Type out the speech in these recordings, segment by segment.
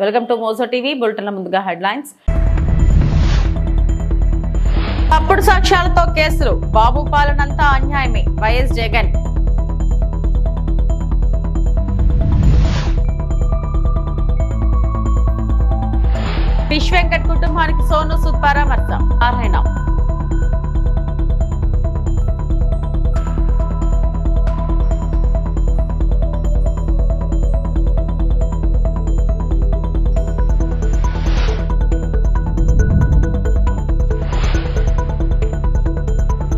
Welcome to mojo TV. బులెటిన్ల ముందుగా headlines. తప్పుడు సాక్ష్యాలతో కేసులు, బాబు పాలనంతా అన్యాయమే, వైఎస్ జగన్. ఫిష్ వెంకట్ కుటుంబానికి సోను సూద్ పరామర్శ, నారాయణ.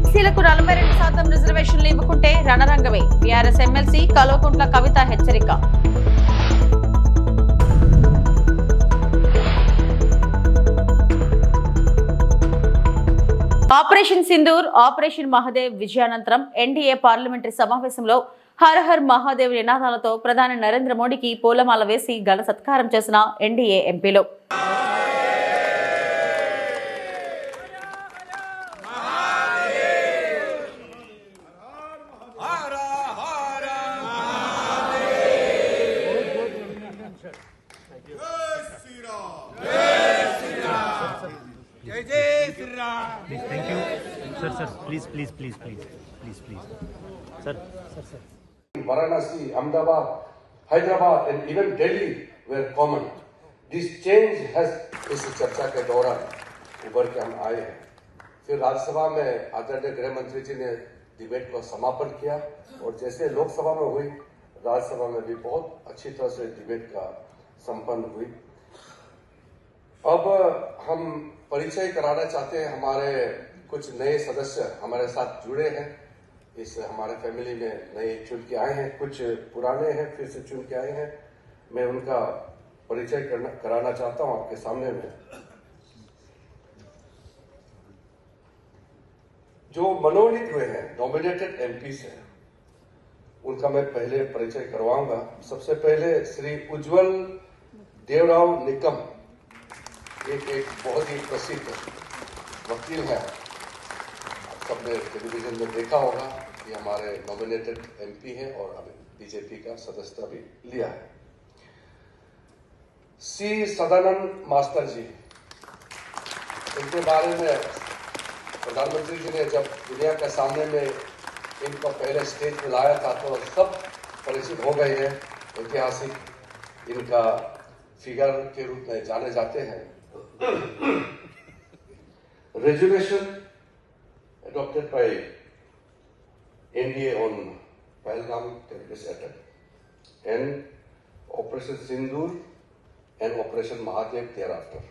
ఎస్సీలకు 42% రిజర్వేషన్లు ఇవ్వకుంటే రణరంగమే, బీఆర్ఎస్ ఎమ్మెల్సీ కల్వకుంట్ల కవిత హెచ్చరిక. ఆపరేషన్ సింధూర్, ఆపరేషన్ మహాదేవ్ విజయానంతరం ఎన్డీఏ పార్లమెంటరీ సమావేశంలో హర్ హర్ మహాదేవ్ నినాదాలతో ప్రధాని నరేంద్ర మోడీకి పూలమాల వేసి ఘన సత్కారం చేసిన ఎన్డీఏ ఎంపీలు. Thank you, sir. Please, sir. Varanasi, Ahmedabad, Hyderabad, and even Delhi were common. This change has इस चर्चा के दौरान उभर के हम आए हैं. फिर राज्यसभा में आदरणीय गृह मंत्री जी ने डिबेट को समापन किया और जैसे लोकसभा में हुई, राज्यसभा में भी बहुत अच्छी तरह से डिबेट का संपन्न हुई. अब हम परिचय कराना चाहते हैं. हमारे कुछ नए सदस्य हमारे साथ जुड़े हैं. इस हमारे फैमिली में नए चुन के आए हैं, कुछ पुराने हैं फिर से चुन के आए हैं. मैं उनका परिचय कराना चाहता हूं आपके सामने में. जो मनोनीत हुए हैं, नॉमिनेटेड एमपीस हैं, उनका मैं पहले परिचय करवाऊंगा. सबसे पहले श्री उज्जवल देवराव निकम, एक बहुत ही प्रसिद्ध वकील है. सबने टेलीविजन में देखा होगा. ये हमारे नॉमिनेटेड एमपी है और अभी बीजेपी का सदस्यता भी लिया है. सी सदानंद मास्टर जी, इनके बारे में प्रधानमंत्री जी ने जब दुनिया के सामने में इनको पहले स्टेज पे लाया था तो सब परिचित हो गए हैं. ऐतिहासिक इनका फिगर के रूप में जाने जाते हैं. Resolution adopted by NDA on Pahalgam terrorist attack and Operation Sindoor and Operation Mahadev thereafter.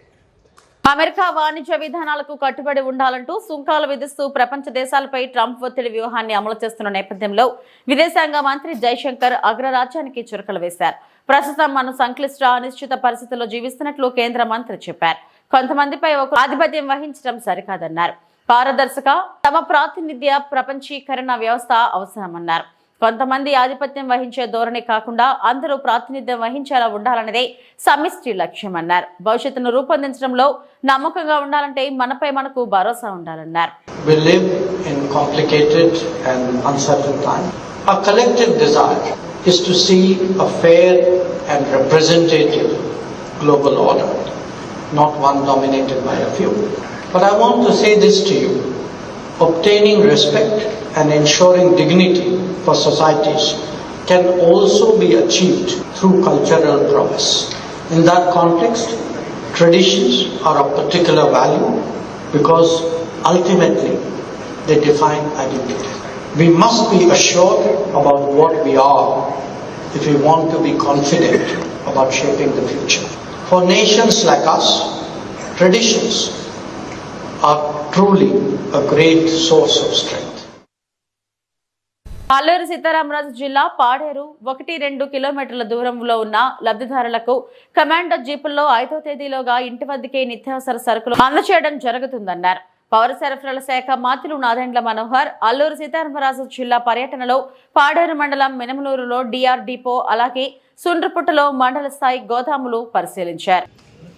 America వాణిజ్య విధానాలకు కట్టుబడి ఉండాలంటూ సుంకాలు విధిస్తూ ప్రపంచ దేశాలపై ట్రంప్ ఒత్తిడి వ్యూహాన్ని అమలు చేస్తున్న నేపథ్యంలో విదేశాంగ మంత్రి జైశంకర్ అగ్రరాజ్యానికి చురకలు వేశారు. ప్రస్తుతం మనం సంక్లిష్ట అనిశ్చిత పరిస్థితుల్లో జీవిస్తున్నట్లు కేంద్ర మంత్రి చెప్పారు. కొంతమందిపై ఒక ఆధిపత్యం వహించడం సరికాదన్నారు. పారదర్శక తమ ప్రాతినిధ్య ప్రపంచీకరణ వ్యవస్థ అవసరమన్నారు. కొంతమంది ఆధిపత్యం వహించే ధోరణి కాకుండా అందరూ ప్రాతినిధ్యం వహించేలా ఉండాలన్నదే సమిష్టి లక్ష్యమన్నారు. భవిష్యత్తును రూపొందించడంలో నమ్మకంగా ఉండాలంటే మనపై మనకు భరోసా ఉండాలన్నారు. We live in complicated and uncertain times. Our collective desire is to see a fair and representative global order, not one dominated by a few. But I want to say this to you. Obtaining respect and ensuring dignity for societies can also be achieved through cultural progress. In that context, traditions are of particular value because ultimately they define identity. We must be assured about what we are if we want to be confident about shaping the future. For nations like us, traditions are truly a great source of strength. Alluri Sitaramaraju జిల్లా పాడేరు 1-2 కిలోమీటర్ల దూరంలో ఉన్న లబ్ధిదారులకు commando జీపుల్లో 5వ తేదీలోగా ఇంటి వద్దకే నిత్యావసర సరుకులు అందజేయడం జరుగుతుందన్నారు. పౌర సరఫరాల శాఖ మంత్రులు నాదెండ్ల మనోహర్ అల్లూరి సీతారామరాజు జిల్లా పర్యటనలో పాడేరు మండలం మినమలూరులో డిఆర్ డిపో అలాగే సుండ్రపుట్టలో మండల స్థాయి గోదాములు పరిశీలించారు.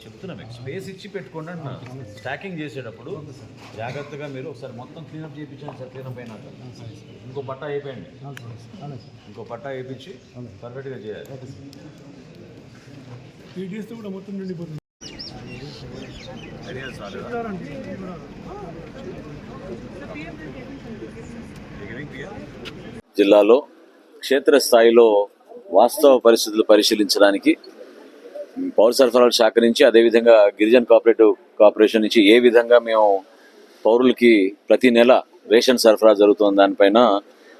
చెప్తున్నాం స్పేస్ ఇచ్చి పెట్టుకోండి అంటున్నా. స్టాకింగ్ చేసేటప్పుడు జాగ్రత్తగా మీరు ఒకసారి మొత్తం క్లీనప్ చేయించండి సార్. క్లీనప్ అయినాక ఇంకో పట్టా అయిపోయింది, ఇంకో పట్టా వేయించి పర్ఫెక్ట్గా చేయాలి. జిల్లాలో క్షేత్రస్థాయిలో వాస్తవ పరిస్థితులు పరిశీలించడానికి పౌర సరఫరాల శాఖ నుంచి, అదేవిధంగా గిరిజన కోఆపరేటివ్ కార్పొరేషన్ నుంచి ఏ విధంగా మేము పౌరులకి ప్రతి నెల రేషన్ సరఫరా జరుగుతున్న దానిపైన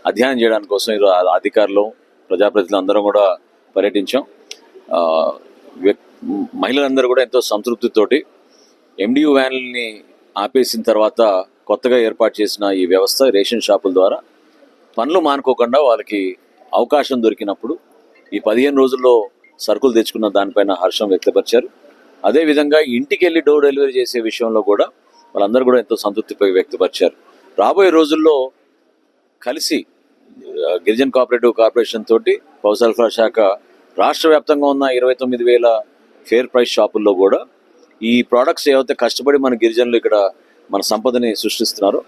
అధ్యయనం చేయడానికి కోసం ఈరోజు అధికారులు, ప్రజాప్రతినిధులు అందరం కూడా పర్యటించాం. మహిళలందరూ కూడా ఎంతో సంతృప్తితోటి MDU వ్యాన్లని ఆపేసిన తర్వాత కొత్తగా ఏర్పాటు చేసిన ఈ వ్యవస్థ రేషన్ షాపుల ద్వారా పనులు మానుకోకుండా వాళ్ళకి అవకాశం దొరికినప్పుడు ఈ 15 రోజుల్లో సరుకులు తెచ్చుకున్న దానిపైన హర్షం వ్యక్తపరిచారు. అదేవిధంగా ఇంటికి వెళ్ళి డోర్ డెలివరీ చేసే విషయంలో కూడా వాళ్ళందరూ కూడా ఎంతో సంతృప్తి వ్యక్తపరిచారు. రాబోయే రోజుల్లో కలిసి గిరిజన కోఆపరేటివ్ కార్పొరేషన్ తోటి పౌర సరఫరా శాఖ రాష్ట్ర వ్యాప్తంగా ఉన్న 29,000 ఫేర్ ప్రైస్ షాపుల్లో కూడా ఈ ప్రోడక్ట్స్ ఏవైతే కష్టపడి మన గిరిజనులు ఇక్కడ మన సంపదని సృష్టిస్తున్నారో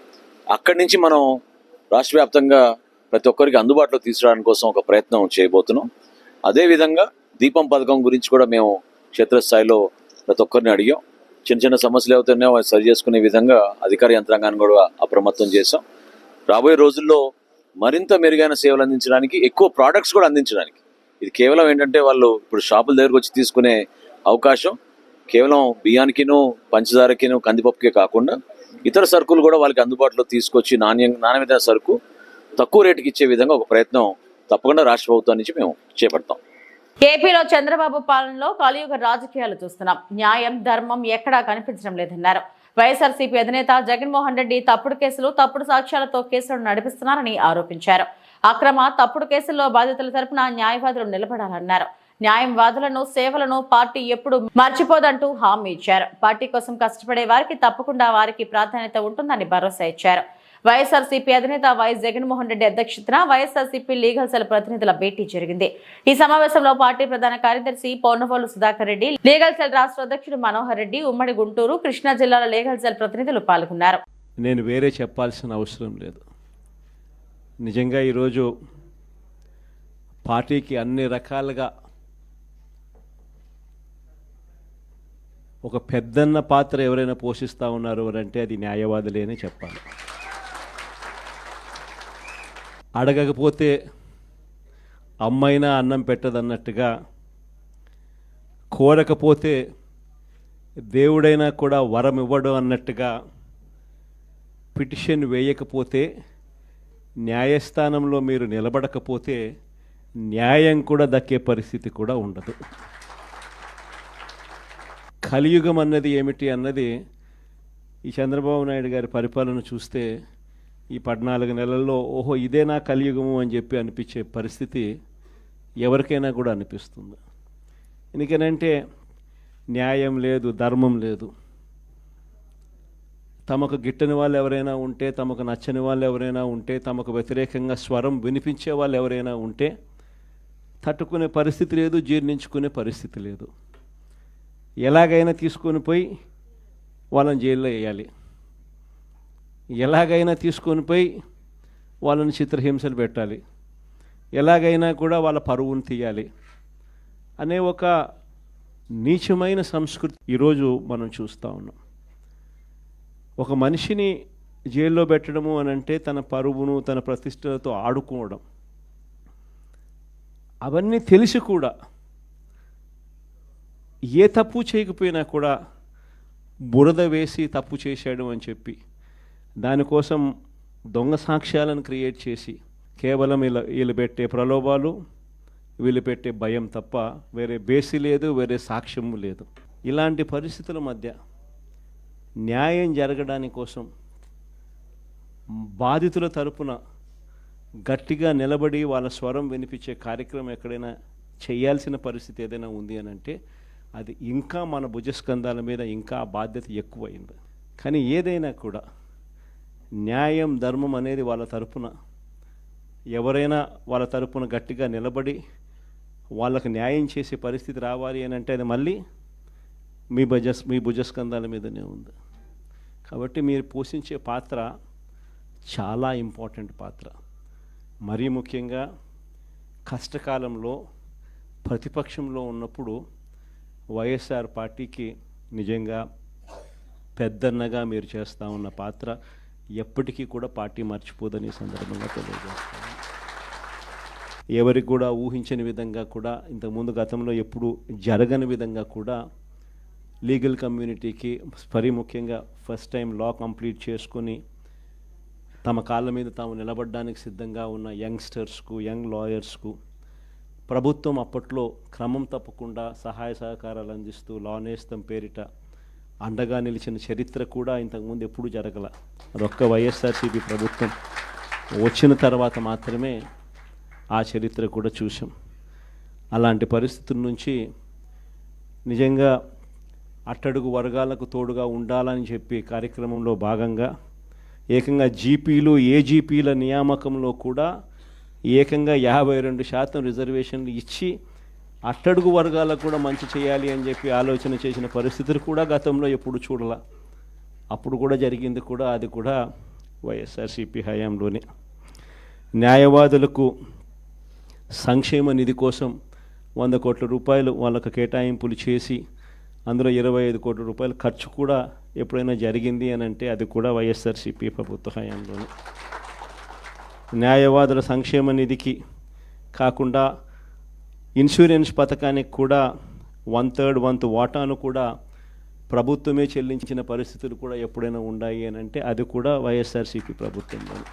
అక్కడి నుంచి మనం రాష్ట్ర వ్యాప్తంగా ప్రతి ఒక్కరికి అందుబాటులో తీసుకురావడానికి కోసం ఒక ప్రయత్నం చేయబోతున్నాం. అదేవిధంగా దీపం పథకం గురించి కూడా మేము క్షేత్రస్థాయిలో ప్రతి ఒక్కరిని అడిగాం. చిన్న చిన్న సమస్యలు ఏవైతున్నాయో అవి సరి చేసుకునే విధంగా అధికార యంత్రాంగాన్ని కూడా అప్రమత్తం చేశాం. రాబోయే రోజుల్లో మరింత మెరుగైన సేవలు అందించడానికి, ఎక్కువ ప్రోడక్ట్స్ కూడా అందించడానికి, ఇది కేవలం ఏంటంటే వాళ్ళు ఇప్పుడు షాపుల దగ్గరకు వచ్చి తీసుకునే అవకాశం కేవలం బియ్యానికిను, పంచదారకిను, కందిపప్పుకే కాకుండా ఇతర సరుకులు కూడా వాళ్ళకి అందుబాటులో తీసుకొచ్చి నాణ్యమైన సరుకు తక్కువ రేటుకి ఇచ్చే విధంగా ఒక ప్రయత్నం తప్పకుండా రాష్ట్ర ప్రభుత్వం నుంచి మేము చేపడతాం. ఏపీలో చంద్రబాబు పాలనలో కలియుగ రాజకీయాలు చూస్తున్నాం. న్యాయం, ధర్మం ఎక్కడా కనిపించడం లేదన్నారు. వైఎస్ఆర్సీపీ అధినేత జగన్మోహన్ రెడ్డి తప్పుడు కేసులు, తప్పుడు సాక్ష్యాలతో కేసులను నడిపిస్తున్నారని ఆరోపించారు. అక్రమ, తప్పుడు కేసుల్లో బాధితుల తరపున న్యాయవాదులు నిలబడాలన్నారు. న్యాయవాదులను, సేవలను పార్టీ ఎప్పుడు మర్చిపోదంటూ హామీ ఇచ్చారు. పార్టీ కోసం కష్టపడే వారికి తప్పకుండా వారికి ప్రాధాన్యత ఉంటుందని భరోసా ఇచ్చారు. వైఎస్ఆర్సీపీ అధినేత వైఎస్ జగన్మోహన్ రెడ్డి అధ్యక్షతన వైఎస్ఆర్సీపీ లీగల్ సెల్ ప్రతినిధుల భేటీ జరిగింది. ఈ సమావేశంలో పార్టీ ప్రధాన కార్యదర్శి పొన్నవోలు సుధాకర్ రెడ్డి, లీగల్ సెల్ రాష్ట్ర అధ్యక్షుడు మనోహర్ రెడ్డి, ఉమ్మడి గుంటూరు, కృష్ణా జిల్లాల లీగల్ సెల్ ప్రతినిధులు పాల్గొన్నారు. నేను వేరే చెప్పాల్సిన అవసరం లేదు. నిజంగా ఈరోజు పార్టీకి అన్ని రకాలుగా ఒక పెద్దన్న పాత్ర ఎవరైనా పోషిస్తూ ఉన్నారు అంటే అది న్యాయవాదులే అని చెప్పాలి. అడగకపోతే అమ్మైనా అన్నం పెట్టదన్నట్టుగా, కోరకపోతే దేవుడైనా కూడా వరం ఇవ్వడం అన్నట్టుగా, పిటిషన్ వేయకపోతే, న్యాయస్థానంలో మీరు నిలబడకపోతే న్యాయం కూడా దక్కే పరిస్థితి కూడా ఉండదు. కలియుగం అన్నది ఏమిటి అన్నది ఈ చంద్రబాబు నాయుడు గారి పరిపాలన చూస్తే ఈ 14 నెలల్లో ఓహో ఇదేనా కలియుగము అని చెప్పి అనిపించే పరిస్థితి ఎవరికైనా కూడా అనిపిస్తుంది. ఎందుకనంటే న్యాయం లేదు, ధర్మం లేదు. తమకు గిట్టని వాళ్ళు ఎవరైనా ఉంటే, తమకు నచ్చని వాళ్ళు ఎవరైనా ఉంటే, తమకు వ్యతిరేకంగా స్వరం వినిపించే వాళ్ళు ఎవరైనా ఉంటే తట్టుకునే పరిస్థితి లేదు, జీర్ణించుకునే పరిస్థితి లేదు. ఎలాగైనా తీసుకొని పోయి వాళ్ళని జైల్లో వేయాలి, ఎలాగైనా తీసుకొని పోయి వాళ్ళని చిత్రహింసలు పెట్టాలి, ఎలాగైనా కూడా వాళ్ళ పరువును తీయాలి అనే ఒక నీచమైన సంస్కృతి ఈరోజు మనం చూస్తూ ఉన్నాం. ఒక మనిషిని జైల్లో పెట్టడము అని అంటే తన పరువును, తన ప్రతిష్టలతో ఆడుకోవడం. అవన్నీ తెలిసి కూడా ఏ తప్పు చేయకపోయినా కూడా బురద వేసి తప్పు చేశాడు అని చెప్పి దానికోసం దొంగ సాక్ష్యాలను క్రియేట్ చేసి కేవలం వీళ్ళు పెట్టే ప్రలోభాలు, వీళ్ళు పెట్టే భయం తప్ప వేరే బేసి లేదు, వేరే సాక్ష్యము లేదు. ఇలాంటి పరిస్థితుల మధ్య న్యాయం జరగడానికి కోసం బాధితుల తరపున గట్టిగా నిలబడి వాళ్ళ స్వరం వినిపించే కార్యక్రమం ఎక్కడైనా చేయాల్సిన పరిస్థితి ఏదైనా ఉంది అని అంటే అది ఇంకా మన భుజస్కంధాల మీద ఇంకా బాధ్యత ఎక్కువైంది. కానీ ఏదైనా కూడా న్యాయం, ధర్మం అనేది వాళ్ళ తరపున ఎవరైనా వాళ్ళ తరపున గట్టిగా నిలబడి వాళ్ళకు న్యాయం చేసే పరిస్థితి రావాలి అని అంటే అది మళ్ళీ మీ భుజస్కంధాల మీదనే ఉంది. కాబట్టి మీరు పోషించే పాత్ర చాలా ఇంపార్టెంట్ పాత్ర. మరీ ముఖ్యంగా కష్టకాలంలో ప్రతిపక్షంలో ఉన్నప్పుడు వైఎస్ఆర్ పార్టీకి నిజంగా పెద్దన్నగా మీరు చేస్తూ ఉన్న పాత్ర ఎప్పటికీ కూడా పార్టీ మర్చిపోదని ఈ సందర్భంగా తెలియజేస్తాను. ఎవరికి కూడా ఊహించని విధంగా కూడా ఇంతకుముందు గతంలో ఎప్పుడు జరగని విధంగా కూడా లీగల్ కమ్యూనిటీకి మరీ ముఖ్యంగా ఫస్ట్ టైం లా కంప్లీట్ చేసుకొని తమ కాళ్ళ మీద తాము నిలబడడానికి సిద్ధంగా ఉన్న యంగ్స్టర్స్కు, యంగ్ లాయర్స్కు ప్రభుత్వం అప్పట్లో క్రమం తప్పకుండా సహాయ సహకారాలు అందిస్తూ లా నేస్తం పేరిట అండగా నిలిచిన చరిత్ర కూడా ఇంతకుముందు ఎప్పుడూ జరగల. అదొక్క వైఎస్ఆర్సీపీ ప్రభుత్వం వచ్చిన తర్వాత మాత్రమే ఆ చరిత్ర కూడా చూసాం. అలాంటి పరిస్థితుల నుంచి నిజంగా అట్టడుగు వర్గాలకు తోడుగా ఉండాలని చెప్పి కార్యక్రమంలో భాగంగా ఏకంగా జీపీలు, ఏజీపీల నియామకంలో కూడా ఏకంగా 52% రిజర్వేషన్లు ఇచ్చి అట్టడుగు వర్గాలకు కూడా మంచి చేయాలి అని చెప్పి ఆలోచన చేసిన పరిస్థితులు కూడా గతంలో ఎప్పుడు చూడాల. అప్పుడు కూడా జరిగింది కూడా, అది కూడా వైఎస్ఆర్సీపీ హయాంలోనే. న్యాయవాదులకు సంక్షేమ నిధి కోసం 100 కోట్ల రూపాయలు వాళ్ళకు కేటాయింపులు చేసి అందులో 25 కోట్ల రూపాయలు ఖర్చు కూడా ఎప్పుడైనా జరిగింది అని అంటే అది కూడా వైఎస్ఆర్సీపీ ప్రభుత్వ హయాంలోనే. న్యాయవాదుల సంక్షేమ నిధికి కాకుండా ఇన్సూరెన్స్ పథకానికి కూడా 1/3 వంతు వాటాను కూడా ప్రభుత్వమే చెల్లించిన పరిస్థితులు కూడా ఎప్పుడైనా ఉన్నాయి అని అంటే అది కూడా వైఎస్ఆర్సీపీ ప్రభుత్వంలోనే.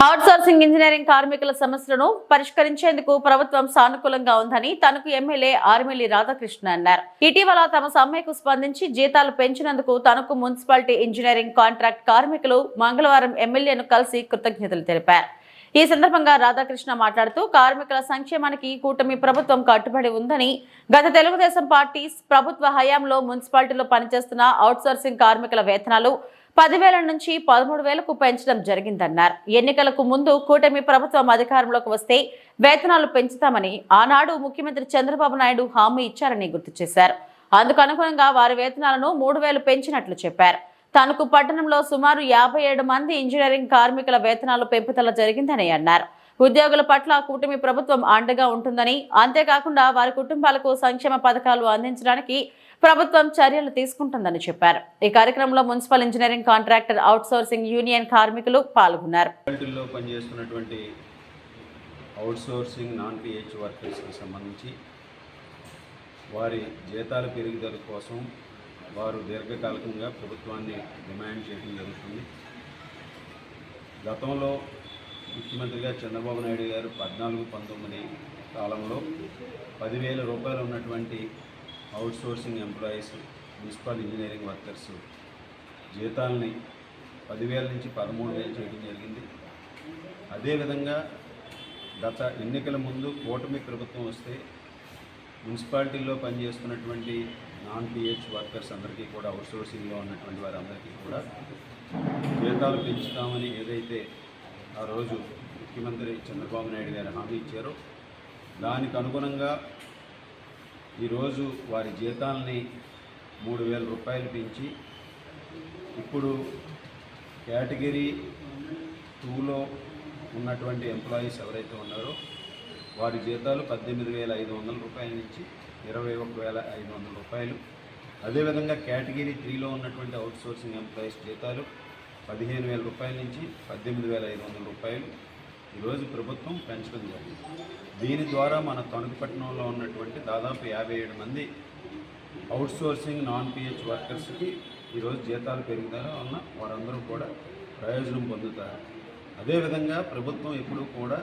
అవుట్సోర్సింగ్ ఇంజనీరింగ్ కార్మికుల సమస్యలను పరిష్కరించేందుకు ప్రభుత్వం సానుకూలంగా ఉందని తనకు ఎమ్మెల్యే ఆర్మిల్లి రాధాకృష్ణ అన్నారు. ఇటీవల తమ సమ్మెకు స్పందించి జీతాలు పెంచినందుకు తనకు మున్సిపాలిటీ ఇంజనీరింగ్ కాంట్రాక్ట్ కార్మికులు మంగళవారం ఎమ్మెల్యేను కలిసి కృతజ్ఞతలు తెలిపారు. ఈ సందర్భంగా రాధాకృష్ణ మాట్లాడుతూ కార్మికుల సంక్షేమానికి కూటమి ప్రభుత్వం కట్టుబడి ఉందని, గత తెలుగుదేశం పార్టీ ప్రభుత్వ హయాంలో మున్సిపాలిటీలో పనిచేస్తున్న అవుట్సోర్సింగ్ కార్మికుల వేతనాలు 10,000 నుంచి 13,000కు పెంచడం జరిగిందన్నారు. ఎన్నికలకు ముందు కూటమి ప్రభుత్వం అధికారంలోకి వస్తే వేతనాలు పెంచుతామని ఆనాడు ముఖ్యమంత్రి చంద్రబాబు నాయుడు హామీ ఇచ్చారని గుర్తు చేశారు. అందుకు అనుగుణంగా వారి వేతనాలను 3,000 పెంచినట్లు చెప్పారు. తణుకు పట్టణంలో సుమారు 57 మంది ఇంజనీరింగ్ కార్మికుల వేతనాలు పెంపుదల జరిగిందని అన్నారు. ఉద్యోగుల పట్ల కూటమి ప్రభుత్వం అండగా ఉంటుందని, అంతేకాకుండా వారి కుటుంబాలకు సంక్షేమ పథకాలు అందించడానికి ప్రభుత్వం చర్యలు తీసుకుంటుందని చెప్పారు. ఈ కార్యక్రమంలో municipal engineering contractor outsourcing union కార్మికులు పాల్గొన్నారు. పనిచేస్తున్నటువంటి అవుట్సోర్సింగ్ నాన్ పిహెచ్ వర్కర్స్కి సంబంధించి వారి జీతాల పెరుగుదల కోసం వారు దీర్ఘకాలికంగా ప్రభుత్వాన్ని డిమాండ్ చేయడం జరుగుతుంది. గతంలో ముఖ్యమంత్రిగా చంద్రబాబు నాయుడు గారు 14-19 కాలంలో 10,000 రూపాయలు ఉన్నటువంటి outsourcing employees, municipal engineering workers జీతాలని 10,000 నుంచి 13,000 చేయడం జరిగింది. అదేవిధంగా గత ఎన్నికల ముందు కూటమి ప్రభుత్వం వస్తే మున్సిపాలిటీల్లో పనిచేస్తున్నటువంటి నాన్ పిహెచ్ వర్కర్స్ అందరికీ కూడా, అవుట్సోర్సింగ్లో ఉన్నటువంటి వారందరికీ కూడా జీతాలు పెంచుతామని ఏదైతే ఆ రోజు ముఖ్యమంత్రి చంద్రబాబు నాయుడు గారు హామీ ఇచ్చారో దానికి అనుగుణంగా ఈరోజు వారి జీతాలని 3,000 రూపాయలు పెంచి ఇప్పుడు కేటగిరీ 2లో ఉన్నటువంటి ఎంప్లాయీస్ ఎవరైతే ఉన్నారో వారి జీతాలు 18,500 రూపాయల నుంచి 21,500 రూపాయలు. అదేవిధంగా కేటగిరీ 3లో ఉన్నటువంటి అవుట్సోర్సింగ్ ఎంప్లాయీస్ జీతాలు 15,000 రూపాయల నుంచి 18,500 రూపాయలు ఈరోజు ప్రభుత్వం పెంచడం జరిగింది. దీని ద్వారా మన తణుకు పట్టణంలో ఉన్నటువంటి దాదాపు 57 మంది అవుట్సోర్సింగ్ నాన్ పిహెచ్ వర్కర్స్కి ఈరోజు జీతాలు పెరుగుదల వలన వారందరూ కూడా ప్రయోజనం పొందుతారు. అదేవిధంగా ప్రభుత్వం ఎప్పుడూ కూడా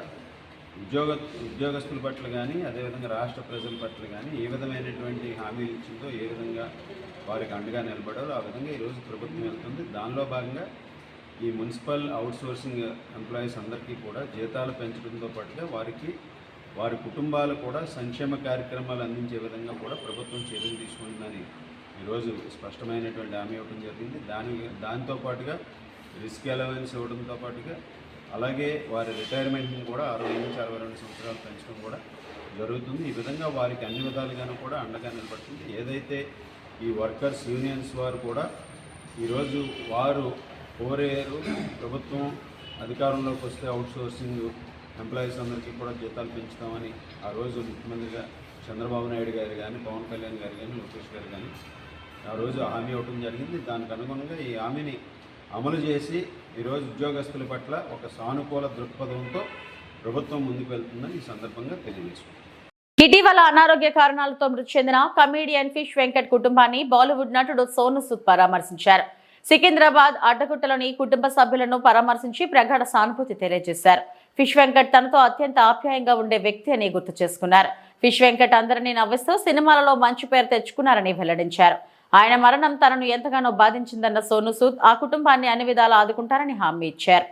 ఉద్యోగస్తుల పట్ల కానీ, అదేవిధంగా రాష్ట్ర ప్రజల పట్ల కానీ ఏ విధమైనటువంటి హామీలు ఇచ్చిందో, ఏ విధంగా వారికి అండగా నిలబడారో ఆ విధంగా ఈరోజు ప్రభుత్వం వెళ్తుంది. దానిలో భాగంగా ఈ మున్సిపల్ అవుట్సోర్సింగ్ ఎంప్లాయీస్ అందరికీ కూడా జీతాలు పెంచడంతో పాటుగా వారి కుటుంబాలు కూడా సంక్షేమ కార్యక్రమాలు అందించే విధంగా కూడా ప్రభుత్వం చర్యలు తీసుకుంటుందని ఈరోజు స్పష్టమైనటువంటి హామీ ఇవ్వడం జరిగింది. దాంతో పాటుగా రిస్క్ అలవెన్స్ ఇవ్వడంతో పాటుగా అలాగే వారి రిటైర్మెంట్ని కూడా 60 నుంచి 62 సంవత్సరాలు పెంచడం కూడా జరుగుతుంది. ఈ విధంగా వారికి అన్ని విధాలుగాను కూడా అండగా నిలబడుతుంది. ఏదైతే ఈ వర్కర్స్ యూనియన్స్ వారు కూడా ఈరోజు వారు కోరేరు ప్రభుత్వం అధికారంలోకి వస్తే అవుట్సోర్సింగ్ ఎంప్లాయీస్ అందరికీ కూడా జీతాలు పెంచుతామని ఆ రోజు ముఖ్యమంత్రిగా చంద్రబాబు నాయుడు గారు కానీ, పవన్ కళ్యాణ్ గారు కానీ, లోకేష్ గారు కానీ ఆ రోజు హామీ ఇవ్వడం జరిగింది. దానికి అనుగుణంగా ఈ హామీని అమలు చేసి ఈరోజు ఉద్యోగస్తుల పట్ల ఒక సానుకూల దృక్పథంతో ప్రభుత్వం ముందుకు వెళ్తుందని ఈ సందర్భంగా తెలియజేసుకుంటాం. ఇటీవల అనారోగ్య కారణాలతో మృతి చెందిన కమీడియన్ ఫిష్ వెంకట్ కుటుంబాన్ని బాలీవుడ్ నటుడు సోను సూద్ పరామర్శించారు. సికింద్రాబాద్ అడ్డగుట్టలోని కుటుంబ సభ్యులను పరామర్శించి ప్రగాఢ సానుభూతి తెలియజేశారు. ఫిష్ వెంకట్ తనతో అత్యంత ఆప్యాయంగా ఉండే వ్యక్తి అని గుర్తు చేసుకున్నారు. ఫిష్ వెంకట్ అందరినీ నవ్విస్తూ సినిమాలలో మంచి పేరు తెచ్చుకున్నారని వెల్లడించారు. ఆయన మరణం తనను ఎంతగానో బాధించిందన్న సోను సూద్ ఆ కుటుంబాన్ని అన్ని విధాలా ఆదుకుంటారని హామీ ఇచ్చారు.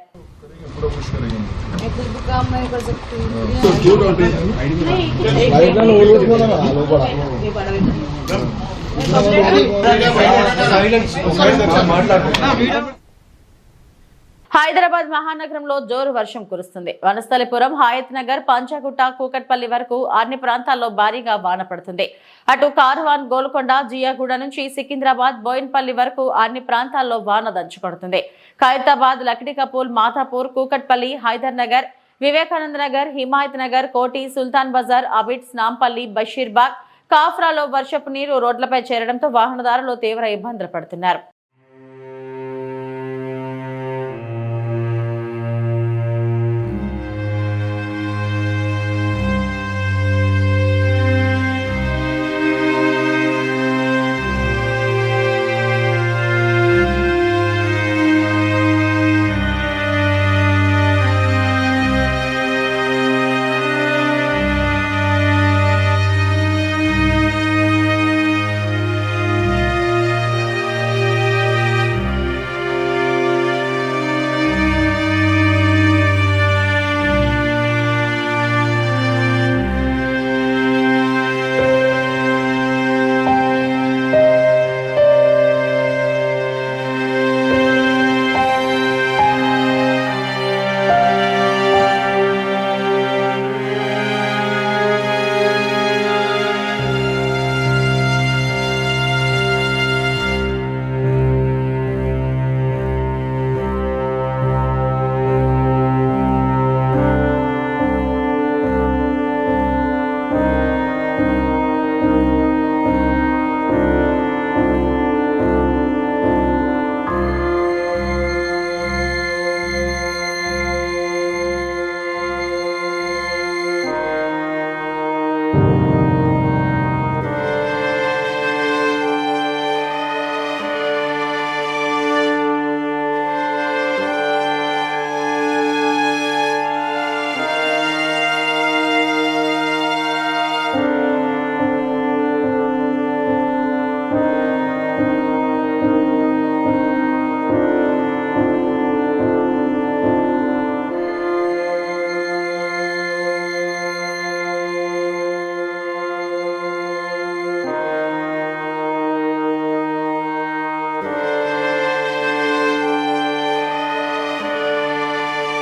హైదరాబాద్ మహానగరంలో జోరు వర్షం కురుస్తుంది. వనస్థలిపురం, హయత్ నగర్, పంచగుట్ట, కూకట్పల్లి వరకు అన్ని ప్రాంతాల్లో భారీగా వాన పడుతుంది. అటు కార్వాన్, గోల్కొండ, జియాగూడ నుంచి సికింద్రాబాద్, బోయిన్పల్లి వరకు అన్ని ప్రాంతాల్లో వాన దంచుకొడుతుంది. ఖైరతాబాద్, లక్డీకపూల్, మాతాపూర్, కూకట్పల్లి, హైదర్ నగర్, వివేకానంద నగర్, హిమాయత్ నగర్, కోటి, సుల్తాన్ బజార్, అబిడ్స్, నాంపల్లి, బషీర్బాగ్, కాఫ్రాలో వర్షపు నీరు రోడ్లపై చేరడంతో వాహనదారులు తీవ్ర ఇబ్బందులు పడుతున్నారు.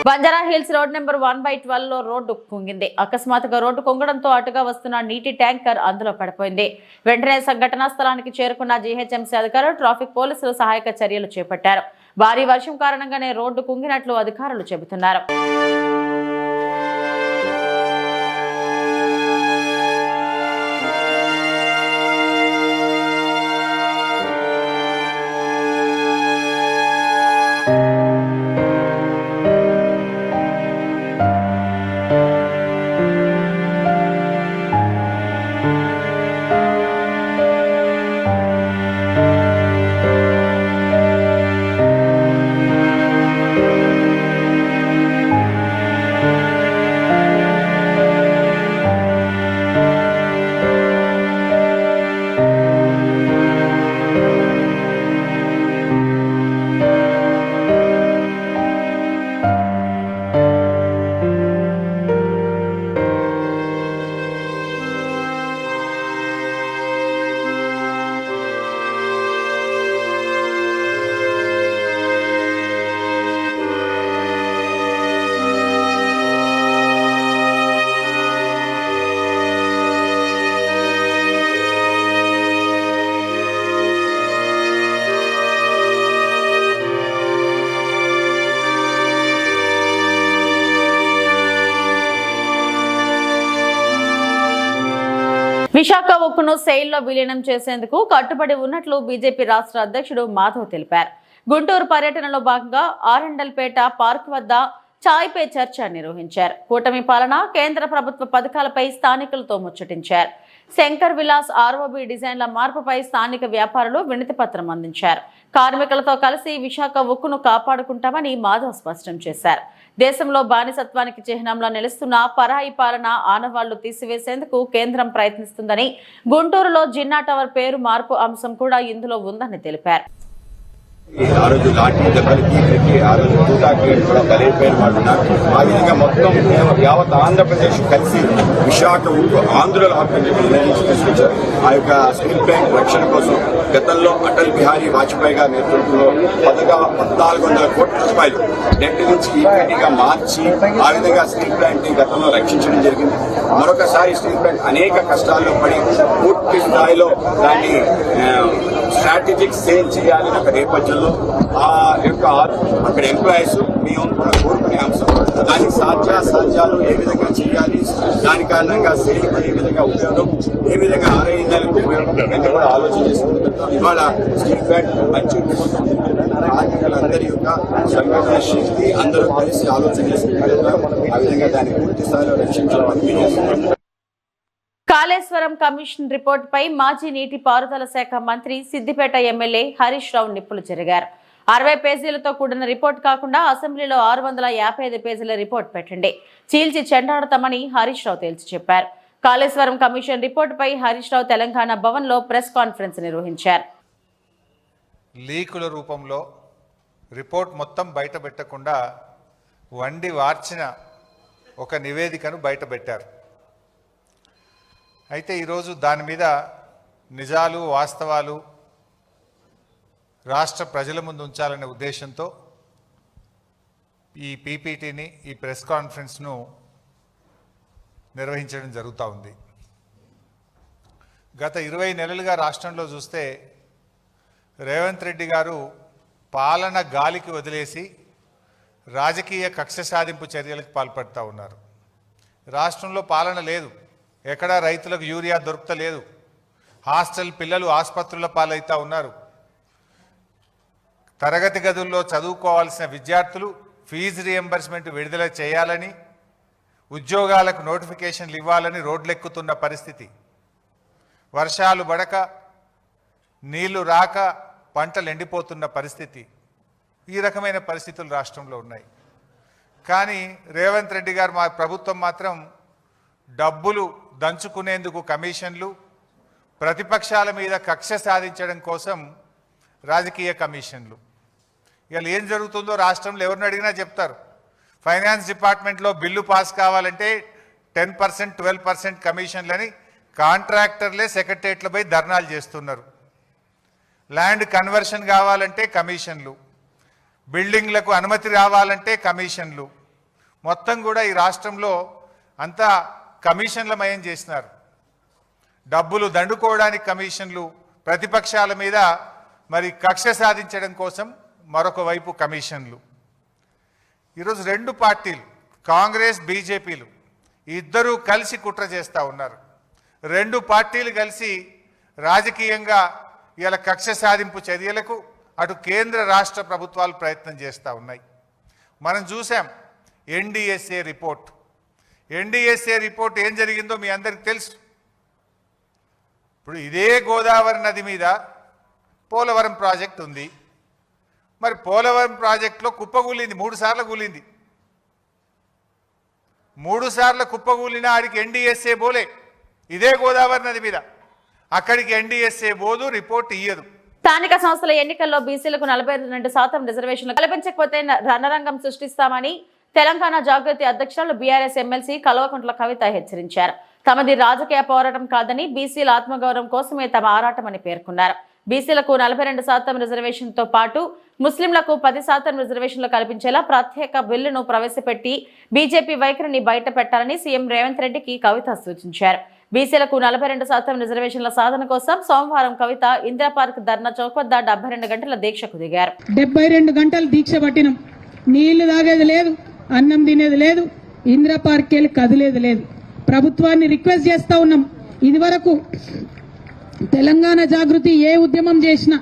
బంజారా హిల్స్ రోడ్ నెంబర్ 1/12 లో రోడ్డు కుంగింది. అకస్మాత్తుగా రోడ్డు కుంగడంతో అటుగా వస్తున్న నీటి ట్యాంకర్ అందులో పడిపోయింది. వెంటనే సంఘటనా స్థలానికి చేరుకున్న జీహెచ్ఎంసీ అధికారులు, ట్రాఫిక్ పోలీసులు సహాయక చర్యలు చేపట్టారు. భారీ వర్షం కారణంగానే రోడ్డు కుంగినట్లు అధికారులు చెబుతున్నారు. ను సెయిల్లో విలీనం చేసేందుకు కట్టుబడి ఉన్నట్లు బీజేపీ రాష్ట్ర అధ్యక్షుడు మాధవ్ తెలిపారు. గుంటూరు పర్యటనలో భాగంగా ఆరండల్పేట పార్క్ వద్ద చాయ్ పే చర్చ నిర్వహించారు. కూటమి పాలన, కేంద్ర ప్రభుత్వ పథకాలపై స్థానికులతో ముచ్చటించారు. శంకర్ విలాస్ ఆర్ఓబి డిజైన్ల మార్పుపై స్థానిక వ్యాపారులు వినతి పత్రం అందించారు. కార్మికులతో కలిసి విశాఖ ఉక్కును కాపాడుకుంటామని మాధవ్ స్పష్టం చేశారు. దేశంలో బానిసత్వానికి చిహ్నంలో నిలుస్తున్న పరాయి పాలన ఆనవాళ్లు తీసివేసేందుకు కేంద్రం ప్రయత్నిస్తుందని, గుంటూరులో జిన్నా టవర్ పేరు మార్పు అంశం కూడా ఇందులో ఉందని తెలిపారు. ఆ రోజు లాఠీ దెబ్బలకి పెట్టి ఆ రోజు తూటాకి కూడా బలైపోయిన వాళ్ళు ఉన్నారు. ఆ విధంగా మొత్తం యావత్ ఆంధ్రప్రదేశ్ కలిసి విశాఖ ఉక్కు ఆంధ్రుల హక్కు తీసుకొచ్చారు. ఆ యొక్క స్టీల్ ప్లాంట్ రక్షణ కోసం గతంలో అటల్ బిహారీ వాజ్పేయి గారి నేతృత్వంలో 1400 కోట్ల రూపాయలు డెట్ నుంచి ఈక్విటీగా మార్చి ఆ విధంగా స్టీల్ ప్లాంట్ ని గతంలో రక్షించడం జరిగింది. మరొకసారి స్టీల్ ప్లాంట్ అనేక కష్టాల్లో పడి పూర్తి స్థాయిలో దాన్ని స్ట్రాటజిక్ సేల్ చేయాలని ఒక నేపథ్యంలో ఆ యొక్క అక్కడ ఎంప్లాయీస్ మేము కూడా కోరుకునే అంశం, దానికి సాధ్యాలు ఏ విధంగా చేయాలి, దాని కారణంగా సేల్ ఏ విధంగా ఉపయోగం, ఏ విధంగా ఆరోగ్యాలకు ఉపయోగం ఇవన్నీ కూడా ఆలోచన చేసుకుంటాం. ఇవాళ స్టీల్ ప్లాంట్ మంచి కార్మికులందరి యొక్క సంఘటన శక్తి అందరూ కలిసి ఆలోచన చేసుకుంటారు. ఆ విధంగా దాన్ని పూర్తి స్థాయిలో రక్షించాలని కాళేశ్వరం కమిషన్ రిపోర్టుపై మాజీ నీటిపారుదల శాఖ మంత్రి సిద్దిపేట ఎమ్మెల్యే హరీష్ రావు నిప్పులు చెరిగారు. 60 పేజీలతో కూడిన రిపోర్ట్ కాకుండా అసెంబ్లీలో 655 పేజీల రిపోర్ట్ పెట్టండి, చీల్చి చెండాడతామని హరీష్ రావు తేల్చి చెప్పారు. కాళేశ్వరం కమిషన్ రిపోర్టుపై హరీష్ రావు తెలంగాణ భవన్లో ప్రెస్ కాన్ఫరెన్స్ నిర్వహించారు. లీకుల రూపంలో రిపోర్ట్ మొత్తం బయట పెట్టకుండా వండి వార్చిన ఒక నివేదికను బయట పెట్టారు. అయితే ఈరోజు దాని మీద నిజాలు వాస్తవాలు రాష్ట్ర ప్రజల ముందు ఉంచాలనే ఉద్దేశంతో ఈ పీపీటీని, ఈ ప్రెస్ కాన్ఫరెన్స్ను నిర్వహించడం జరుగుతూ ఉంది. గత 20 నెలలుగా రాష్ట్రంలో చూస్తే రేవంత్ రెడ్డి గారు పాలన గాలికి వదిలేసి రాజకీయ కక్ష సాధింపు చర్యలకు పాల్పడుతూ ఉన్నారు. రాష్ట్రంలో పాలన లేదు, ఎక్కడా రైతులకు యూరియా దొరుకుతలేదు, హాస్టల్ పిల్లలు ఆసుపత్రుల పాలవుతూ ఉన్నారు, తరగతి గదుల్లో చదువుకోవాల్సిన విద్యార్థులు ఫీజు రియంబర్స్మెంట్ విడుదల చేయాలని, ఉద్యోగాలకు నోటిఫికేషన్లు ఇవ్వాలని రోడ్లెక్కుతున్న పరిస్థితి, వర్షాలు పడక నీళ్లు రాక పంటలు ఎండిపోతున్న పరిస్థితి, ఈ రకమైన పరిస్థితులు రాష్ట్రంలో ఉన్నాయి. కానీ రేవంత్ రెడ్డి గారు మా ప్రభుత్వం మాత్రం డబ్బులు దంచుకునేందుకు కమిషన్లు, ప్రతిపక్షాల మీద కక్ష సాధించడం కోసం రాజకీయ కమిషన్లు. ఇవాళ ఏం జరుగుతుందో రాష్ట్రంలో ఎవరిని అడిగినా చెప్తారు. ఫైనాన్స్ డిపార్ట్మెంట్లో బిల్లు పాస్ కావాలంటే 10%, 12% కమిషన్లని కాంట్రాక్టర్లే సెక్రటరియట్లపై ధర్నాలు చేస్తున్నారు. ల్యాండ్ కన్వర్షన్ కావాలంటే కమిషన్లు, బిల్డింగ్లకు అనుమతి రావాలంటే కమిషన్లు, మొత్తం కూడా ఈ రాష్ట్రంలో అంతా కమిషన్లమయం చేసినారు. డబ్బులు దండుకోవడానికి కమిషన్లు, ప్రతిపక్షాల మీద మరి కక్ష సాధించడం కోసం మరొక వైపు కమిషన్లు. ఈరోజు 2 పార్టీలు, కాంగ్రెస్ బీజేపీలు ఇద్దరూ కలిసి కుట్ర చేస్తూ ఉన్నారు. 2 పార్టీలు కలిసి రాజకీయంగా ఇలా కక్ష సాధింపు చర్యలకు అటు కేంద్ర రాష్ట్ర ప్రభుత్వాలు ప్రయత్నం చేస్తూ ఉన్నాయి. మనం చూసాం ఎన్డీఎస్ఏ రిపోర్ట్. ఎన్డీఎస్ఏ రిపోర్ట్ ఏం జరిగిందో మీ అందరికీ తెలుసు. ఇప్పుడు ఇదే గోదావరి నది మీద పోలవరం ప్రాజెక్ట్ ఉంది. మరి పోలవరం ప్రాజెక్టులో కుప్పగూలింది, 3 సార్లు కూలింది. 3 సార్లు కుప్పగూలిన ఆడికి ఎన్డీఎస్ఏ పోలే. ఇదే గోదావరి నది మీద అక్కడికి ఎన్డీఎస్ఏ పోదు, రిపోర్ట్ ఇయ్యదు. స్థానిక సంస్థల ఎన్నికల్లో బీసీలకు 42% రిజర్వేషన్లు కల్పించకపోతే రణరంగం సృష్టిస్తామని తెలంగాణ జాగృతి అధ్యక్షురాలు బీఆర్ఎస్ ఎమ్మెల్సీ కల్వకుంట్ల కవిత హెచ్చరించారు. తమది రాజకీయ పోరాటం కాదని, బీసీల ఆత్మగౌరవం కోసమే తమ ఆరాటమని పేర్కొన్నారు. బీసీలకు 42% రిజర్వేషన్తో పాటు ముస్లింలకు 10% రిజర్వేషన్లు కల్పించేలా ప్రత్యేక బిల్లును ప్రవేశపెట్టి బీజేపీ వైఖరిని బయట పెట్టాలని సీఎం రేవంత్ రెడ్డికి కవిత సూచించారు. బీసీలకు 42% రిజర్వేషన్ల సాధన కోసం సోమవారం కవిత ఇందిరా పార్క్ ధర్నా చౌక్ వద్ద 72 గంటల దీక్షకు దిగారు. 72 గంటలు దీక్ష పట్టినాం. నీళ్లు తాగేది లేదు, అన్నం తినేది లేదు, ఇందిరా పార్క్ వెళ్ళి కదిలేది లేదు. ప్రభుత్వాన్ని రిక్వెస్ట్ చేస్తా ఉన్నాం. ఇది వరకు తెలంగాణ జాగృతి ఏ ఉద్యమం చేసినా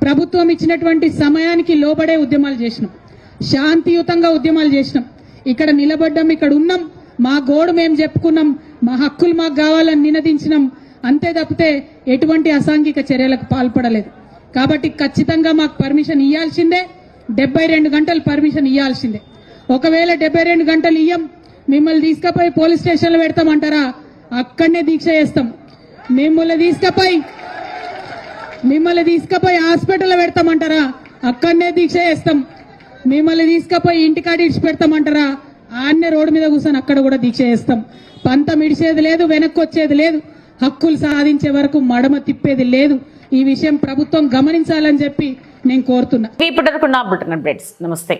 ప్రభుత్వం ఇచ్చినటువంటి సమయానికి లోబడే ఉద్యమాలు చేసినాం, శాంతియుతంగా ఉద్యమాలు చేసినాం. ఇక్కడ నిలబడ్డాం, ఇక్కడ ఉన్నాం, మా గోడు మేము చెప్పుకున్నాం, మా హక్కులు మాకు కావాలని నినదించినాం. అంతే తప్పితే ఎటువంటి అసాంఘిక చర్యలకు పాల్పడలేదు. కాబట్టి ఖచ్చితంగా మాకు పర్మిషన్ ఇవ్వాల్సిందే, 72 గంటలు పర్మిషన్ ఇవ్వాల్సిందే. ఒకవేళ 72 గంటలు ఇయ్యం, మిమ్మల్ని తీసుకుపోయి పోలీస్ స్టేషన్లో పెడతామంటారా? అక్కడనే దీక్ష చేస్తాం. మిమ్మల్ని తీసుకుపోయి హాస్పిటల్లో పెడతామంటారా? అక్కడనే దీక్ష చేస్తాం. మిమ్మల్ని తీసుకుపోయి ఇంటికాడ ఇడిచి పెడతామంటారా? ఆన్నే రోడ్డు మీద కూర్చొని అక్కడ కూడా దీక్ష చేస్తాం. పంతం ఇడిచేది లేదు, వెనక్కి వచ్చేది లేదు, హక్కులు సాధించే వరకు మడమ తిప్పేది లేదు. ఈ విషయం ప్రభుత్వం గమనించాలని చెప్పి నేను కోరుతున్నా. ఇప్పటివరకు నా బులెటిన్ అప్డేట్స్. నమస్తే.